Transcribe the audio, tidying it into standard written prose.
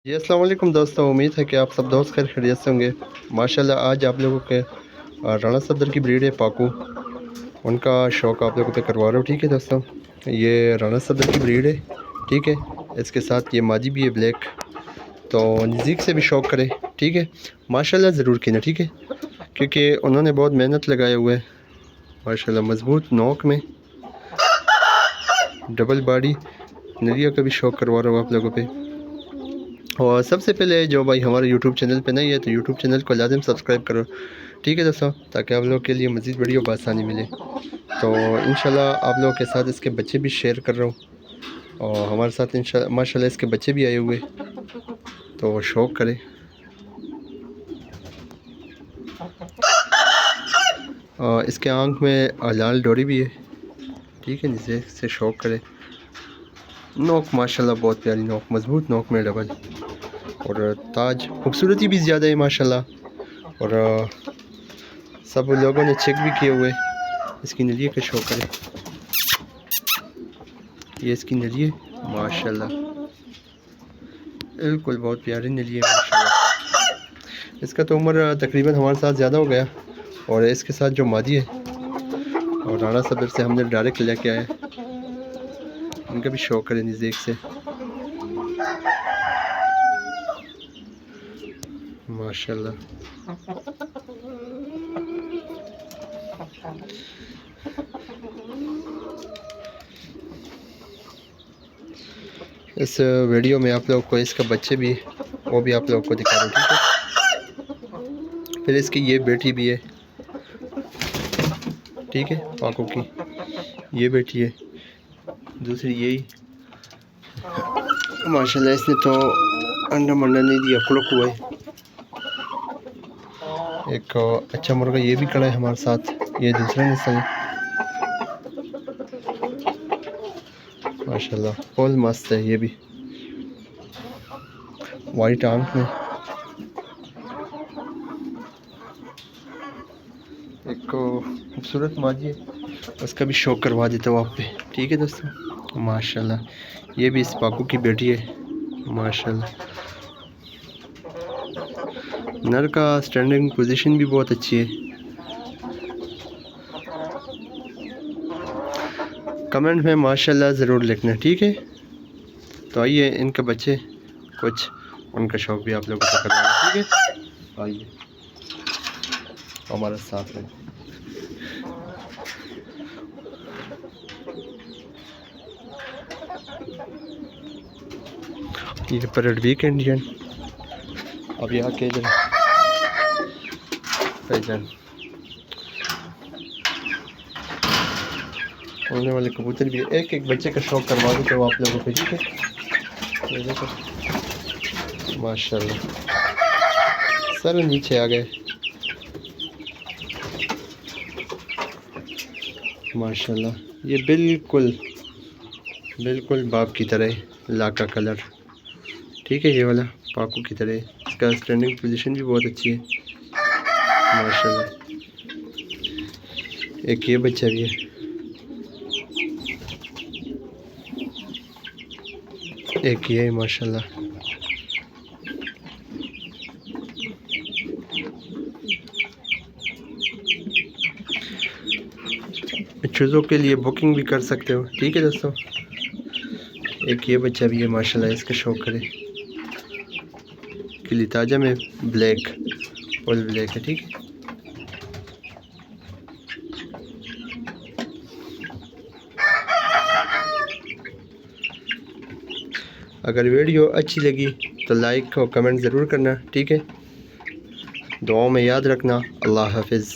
जी अस्सलाम वालेकुम दोस्तों, उम्मीद है कि आप सब दोस्त खैर खैरियत से होंगे। माशाल्लाह आज आप लोगों के राना सदर की ब्रीड है पाकू, उनका शौक़ आप लोगों पे करवा रहा हूँ। ठीक है दोस्तों, ये राना सदर की ब्रीड है। ठीक है, इसके साथ ये मादी भी है ब्लैक, तो नज़दीक से भी शौक़ करें। ठीक है, माशाल्लाह ज़रूर कीना। ठीक है, क्योंकि उन्होंने बहुत मेहनत लगाए हुए है। माशाल्लाह मज़बूत नोक में डबल बॉडी नरिया का भी शौक़ करवा रहा हूँ आप लोगों पे। और सबसे पहले जो भाई हमारे यूट्यूब चैनल पे नहीं है तो यूट्यूब चैनल को लाजिम सब्सक्राइब करो। ठीक है दोस्तों, ताकि आप लोग के लिए मज़ीद वीडियो बआसानी मिले। तो इंशाल्लाह आप लोगों के साथ इसके बच्चे भी शेयर कर रहा हूँ, और हमारे साथ माशाल्लाह इसके बच्चे भी आए हुए, तो शौक़ करें। और इसके आँख में लाल डोरी भी है। ठीक है, नीचे से शौक़ करें। नोक माशाल्लाह बहुत प्यारी नोक, मज़बूत नोक में डबल, और ताज खूबसूरती भी ज़्यादा है माशाल्लाह। और सब लोगों ने चेक भी किए हुए इसकी नलिए का शौक़ करें। ये इसकी नलिए माशाल्लाह बिल्कुल बहुत प्यारी नलिए माशाल्लाह। इसका तो उम्र तकरीबन हमारे साथ ज़्यादा हो गया, और इसके साथ जो मादी है और राना सदर से हमने डायरेक्ट लेके आए, उनका भी शौक़ करें नज़दीक से माशाल्लाह। इस वीडियो में आप लोग को इसका बच्चे भी, वो भी आप लोग को दिखा रहे हैं। ठीक है, फिर इसकी ये बेटी भी है। ठीक है, पाको की ये बेटी है, दूसरी यही माशाल्लाह। इसने तो अंडा मंडा नहीं दिया, कुड़क हुआ है। एक अच्छा मुर्गा ये भी खड़ा है हमारे साथ, ये दूसरा नस्ल है माशाल्लाह, फुल मस्त है। ये भी वाइट आंख में, एक खूबसूरत मादी है, उसका भी शौक़ करवा देता हूँ आप पे। ठीक है दोस्तों, माशाल्लाह ये भी इस पाकू की बेटी है माशाल्लाह। नर का स्टैंडिंग पोजीशन भी बहुत अच्छी है। कमेंट में माशाल्लाह ज़रूर लिखना। ठीक है, तो आइए इनके बच्चे कुछ उनका शौक़ भी आप लोगों को करवाना। ठीक है, आइए हमारे साथ में। ये पैरेट वीक इंडियन, अब यहाँ के इधर फैजन उड़ने वाले कबूतर भी एक एक बच्चे का शौक़ करवा देते हो आप लोगों पे। ठीक है, ये देखो माशाल्लाह, सर नीचे आ गए माशाल्लाह। ये बिल्कुल बिल्कुल बाप की तरह लाका कलर। ठीक है, ये वाला पाकू की तरह, इसका स्टैंडिंग पोजीशन भी बहुत अच्छी है माशाल्लाह। एक ये बच्चा भी है, एक ये माशाल्लाह। चूज़ों के लिए बुकिंग भी कर सकते हो। ठीक है दोस्तों, एक ये बच्चा भी है माशाल्लाह, इसका शौक़ करें। किली ताजा में ब्लैक, फुल ब्लैक है। ठीक है, अगर वीडियो अच्छी लगी तो लाइक और कमेंट ज़रूर करना। ठीक है, दुआओं में याद रखना। अल्लाह हाफिज़।